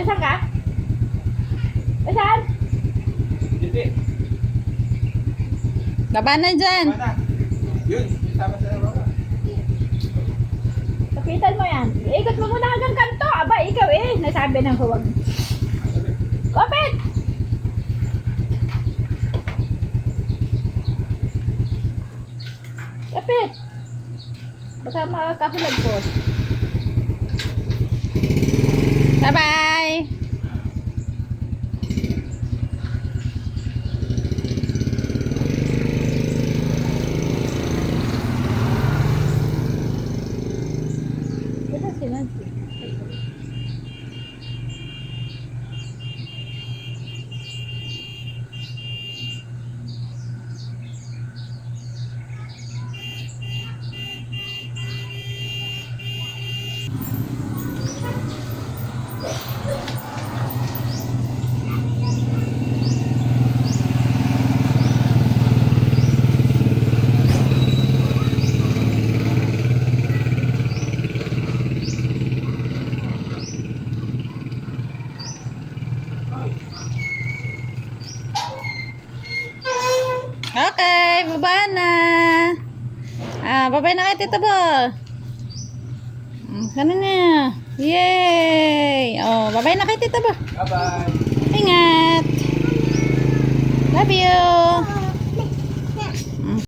Nasaan ka? Nasaan? Hindi. Baba na dyan. Mana? Yun, sama sa baba. Kapitan mo yan. Ikot mo muna hanggang kanto. Aba, ikaw eh. Nasabi ng huwag. Kapit! Kapit! Baka makakahulog po. Bye-bye. Ito si Nancy. Okay, baba na. Baba na kayo, Tito Bo. Ganun na. Yay! Oh, baba na kayo, Tito Bo. Bye-bye. Ingat. Love you.